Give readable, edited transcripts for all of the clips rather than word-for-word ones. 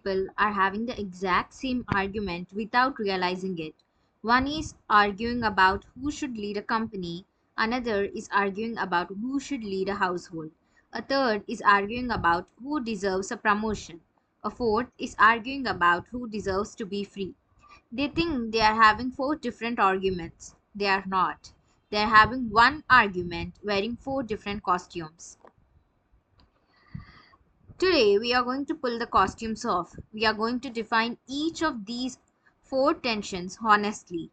people are having the exact same argument without realizing it. One is arguing about who should lead a company, another is arguing about who should lead a household, a third is arguing about who deserves a promotion, a fourth is arguing about who deserves to be free. They think they are having four different arguments. They are not. They are having one argument wearing four different costumes. Today, we are going to pull the costumes off. We are going to define each of these four tensions honestly,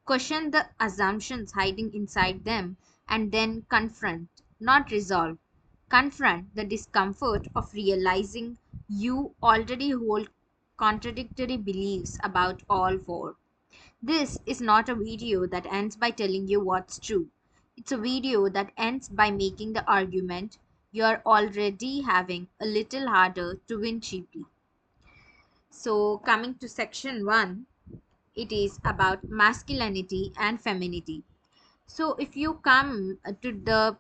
question the assumptions hiding inside them, and then confront, not resolve, confront the discomfort of realizing you already hold contradictory beliefs about all four. This is not a video that ends by telling you what's true. It's a video that ends by making the argument you're already having a little harder to win cheaply. So, coming to section 1, it is about masculinity and femininity. So, if you come to the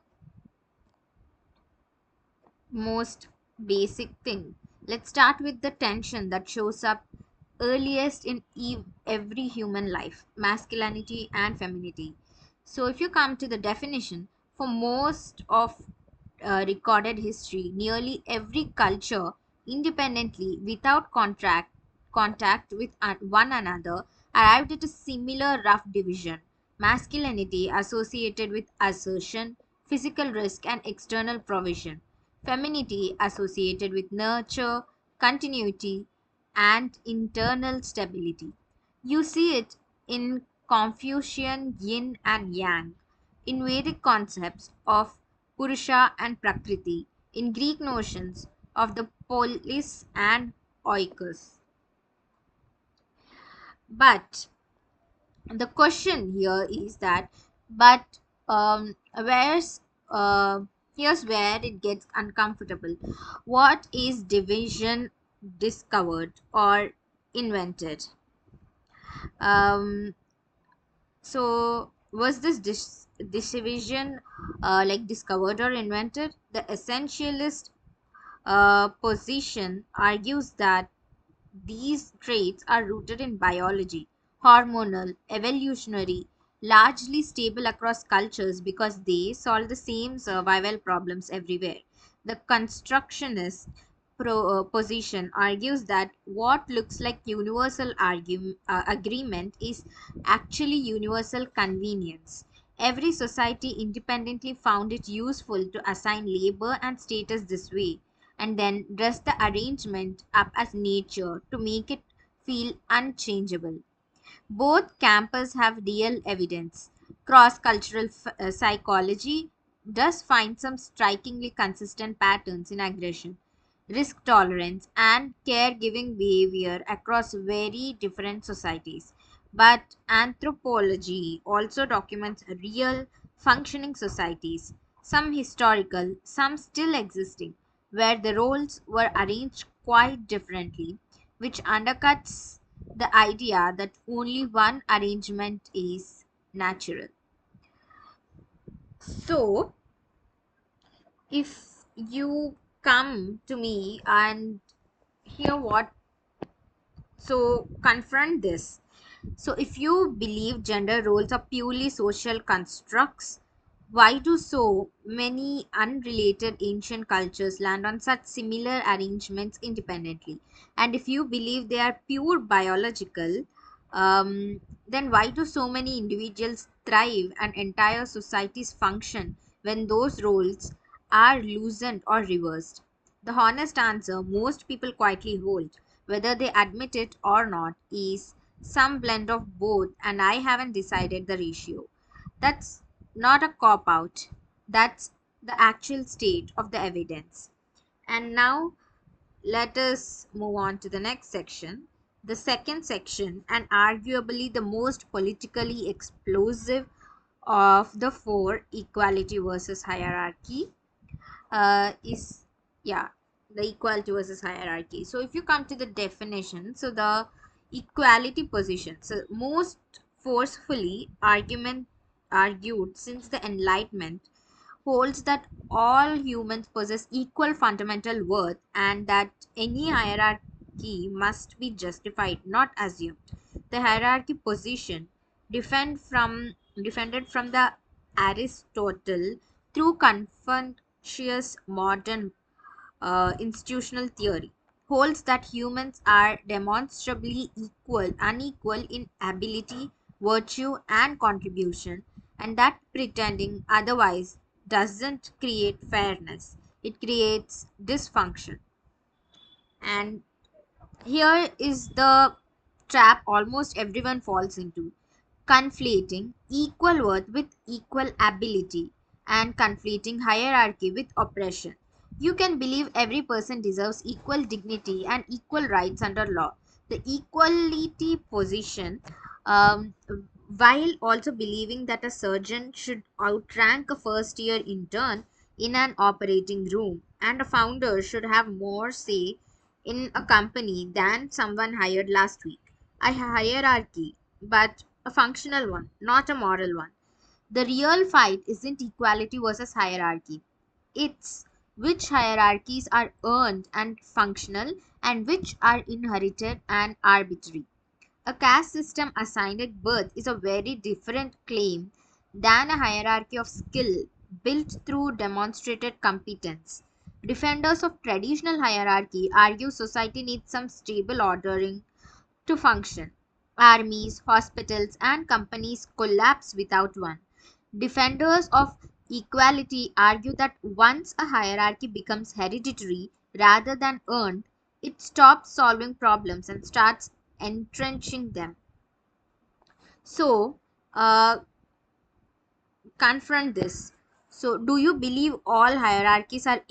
most basic thing, let's start with the tension that shows up earliest in every human life, masculinity and femininity. So, if you come to the definition, for most of recorded history, nearly every culture, independently, without contact with one another, arrived at a similar rough division. Masculinity associated with assertion, physical risk, and external provision. Femininity associated with nurture, continuity, and internal stability. You see it in Confucian yin and yang, in Vedic concepts of Purusha and Prakriti, in Greek notions of the polis and oikos. But the question here is that, but where's here's where it gets uncomfortable. What is division discovered or invented? Um, so was this division like discovered or invented? The essentialist position argues that these traits are rooted in biology, hormonal, evolutionary, largely stable across cultures because they solve the same survival problems everywhere. The constructionist position argues that what looks like universal agreement is actually universal convenience. Every society independently found it useful to assign labor and status this way and then dress the arrangement up as nature to make it feel unchangeable. Both camps have real evidence. Cross cultural psychology does find some strikingly consistent patterns in aggression, risk tolerance, and caregiving behavior across very different societies. But anthropology also documents real functioning societies, some historical, some still existing, where the roles were arranged quite differently, which undercuts the idea that only one arrangement is natural. So, if you come to me and hear what, so confront this. So, if you believe gender roles are purely social constructs, why do so many unrelated ancient cultures land on such similar arrangements independently? And if you believe they are pure biological, then why do so many individuals thrive and entire societies function when those roles are loosened or reversed? The honest answer most people quietly hold, whether they admit it or not, is some blend of both, and I haven't decided the ratio. That's not a cop out, that's the actual state of the evidence. And now let us move on to the next section. The second section, and arguably the most politically explosive of the four, equality versus hierarchy, is, yeah, the equality versus hierarchy. So if you come to the definition, so the equality position, so most forcefully argued since the enlightenment, holds that all humans possess equal fundamental worth and that any hierarchy hierarchy must be justified, not assumed. The hierarchy position defended from the Aristotle through Confucius modern institutional theory holds that humans are demonstrably unequal in ability, virtue, and contribution, and that pretending otherwise doesn't create fairness, it creates dysfunction. And here is the trap almost everyone falls into: conflating equal worth with equal ability and conflating hierarchy with oppression. You can believe every person deserves equal dignity and equal rights under law. The equality position, um, while also believing that a surgeon should outrank a first year intern in an operating room and a founder should have more say in a company than someone hired last week. A hierarchy, but a functional one, not a moral one. The real fight isn't equality versus hierarchy. It's which hierarchies are earned and functional and which are inherited and arbitrary. A caste system assigned at birth is a very different claim than a hierarchy of skill built through demonstrated competence. Defenders of traditional hierarchy argue society needs some stable ordering to function. Armies, hospitals, and companies collapse without one. Defenders of equality argue that once a hierarchy becomes hereditary rather than earned, it stops solving problems and starts entrenching them. So, uh, confront this. So, do you believe all hierarchies are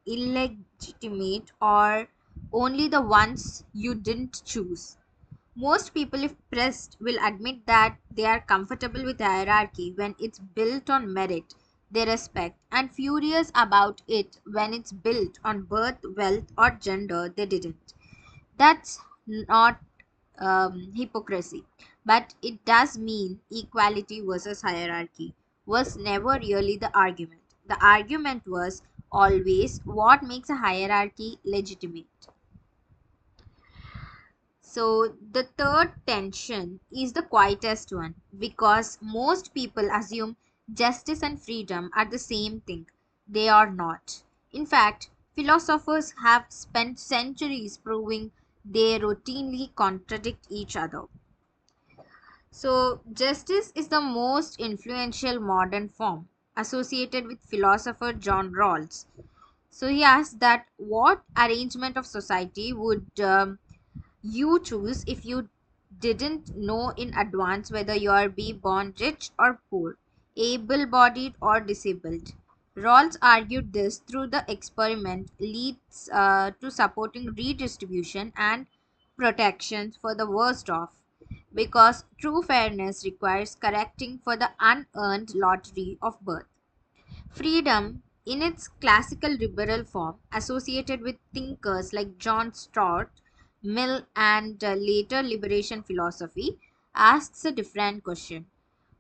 illegitimate or only the ones you didn't choose? Most people, if pressed, will admit that they are comfortable with hierarchy when it's built on merit, they respect, and furious about it when it's built on birth, wealth, or gender they didn't. That's not hypocrisy, but it does mean equality versus hierarchy was never really the argument. The argument was always what makes a hierarchy legitimate. So, the third tension is the quietest one because most people assume justice and freedom are the same thing. They are not. In fact, philosophers have spent centuries proving they routinely contradict each other. So, justice is the most influential modern form associated with philosopher John Rawls. So, he asked that what arrangement of society would you choose if you didn't know in advance whether you are be born rich or poor, able bodied or disabled. Rawls argued this through the experiment leads to supporting redistribution and protections for the worst off because true fairness requires correcting for the unearned lottery of birth. Freedom, in its classical liberal form, associated with thinkers like John Stuart Mill and later liberation philosophy, asks a different question: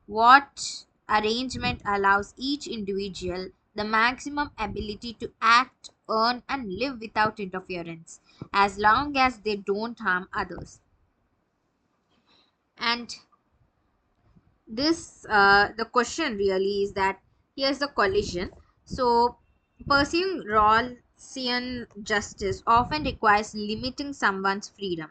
what arrangement allows each individual the maximum ability to act, earn, and live without interference, as long as they don't harm others? And this the question really is that here's the collision. So pursuing Rawlsian justice often requires limiting someone's freedom,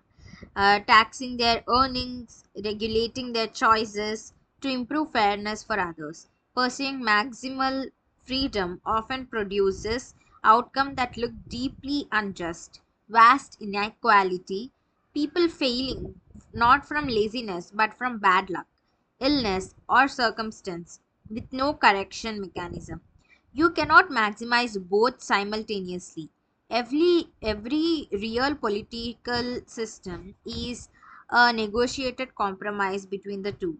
taxing their earnings, regulating their choices to improve fairness for others. Pursuing maximal freedom often produces outcomes that look deeply unjust: vast inequality, people failing not from laziness but from bad luck, illness, or circumstance with no correction mechanism. You cannot maximize both simultaneously. Every real political system is a negotiated compromise between the two.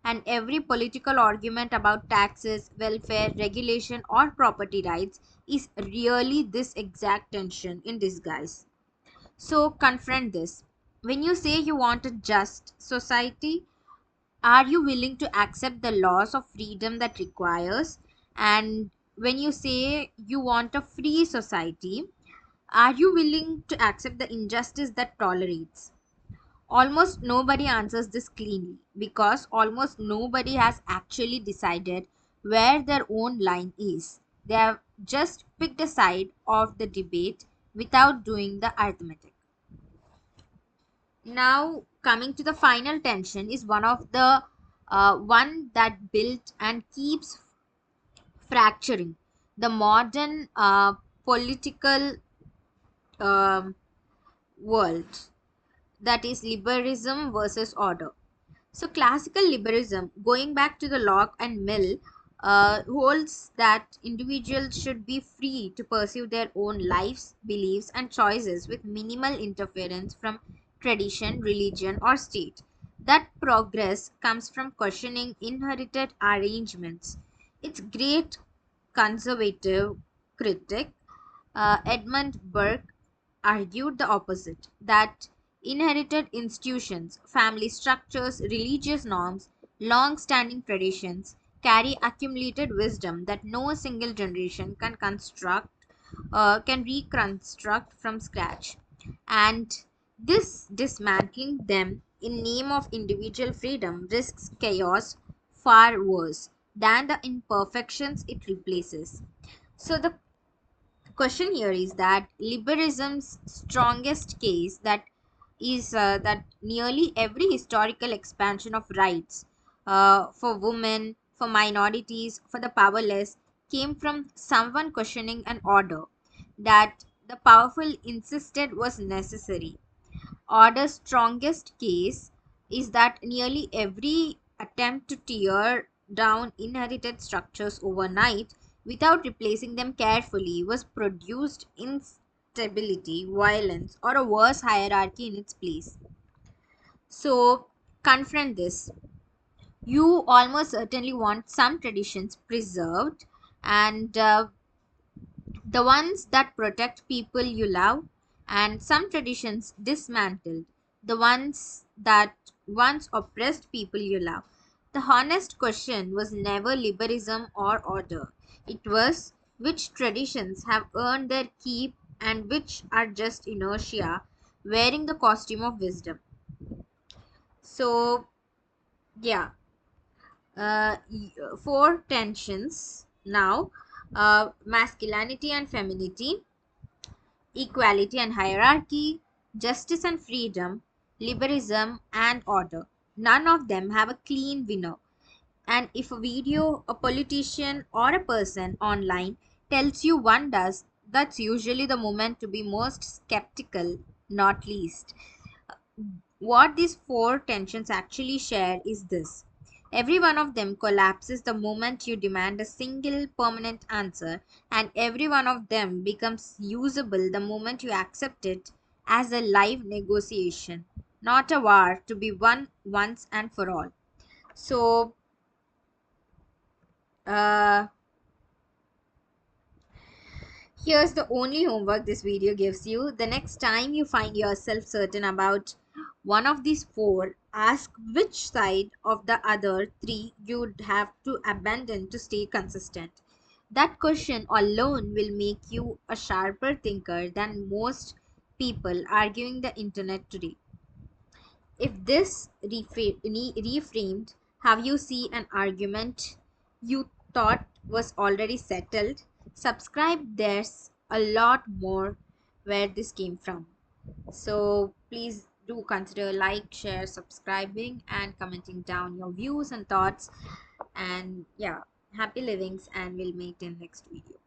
And every political argument about taxes, welfare, regulation, or property rights is really this exact tension in disguise. So confront this. When you say you want a just society, are you willing to accept the loss of freedom that requires? And when you say you want a free society, Are you willing to accept the injustice that tolerates? Almost nobody answers this cleanly because almost nobody has actually decided where their own line is. They have just picked a side of the debate without doing the arithmetic. Now, coming to the final tension is one of the one that built and keeps fracturing the modern political um world, that is liberalism versus order. So, classical liberalism, going back to the Locke and Mill, holds that individuals should be free to pursue their own lives, beliefs, and choices with minimal interference from tradition, religion, or state. That progress comes from questioning inherited arrangements. Its great conservative critic, Edmund Burke, argued the opposite, that inherited institutions, family structures, religious norms, long standing traditions carry accumulated wisdom that no single generation can reconstruct from scratch. And this dismantling them in name of individual freedom risks chaos far worse than the imperfections it replaces. So the question here is that liberalism's strongest case that is that nearly every historical expansion of rights for women, for minorities, for the powerless came from someone questioning an order that the powerful insisted was necessary. Order's strongest case is that nearly every attempt to tear down inherited structures overnight without replacing them carefully was produced instability, violence, or a worse hierarchy in its place. So, confront this. You almost certainly want some traditions preserved, and the ones that protect people you love, and some traditions dismantled, the ones that once oppressed people you love. The honest question was never liberalism or order. It was which traditions have earned their keep and which are just inertia wearing the costume of wisdom. So, yeah, four tensions now: masculinity and femininity, equality and hierarchy, justice and freedom, liberalism and order. None of them have a clean winner. And if a video, a politician, or a person online tells you one does, that's usually the moment to be most skeptical, not least. What these four tensions actually share is this: every one of them collapses the moment you demand a single permanent answer, and every one of them becomes usable the moment you accept it as a live negotiation, not a war to be won once and for all. So, uh, here's the only homework this video gives you. The next time you find yourself certain about one of these four, ask which side of the other three you'd have to abandon to stay consistent. That question alone will make you a sharper thinker than most people arguing the internet today. If this reframed how you see an argument you thought was already settled, subscribe. There's a lot more where this came from. So please do consider like, share, subscribing, and commenting down your views and thoughts. And yeah, happy livings, and we'll meet in next video.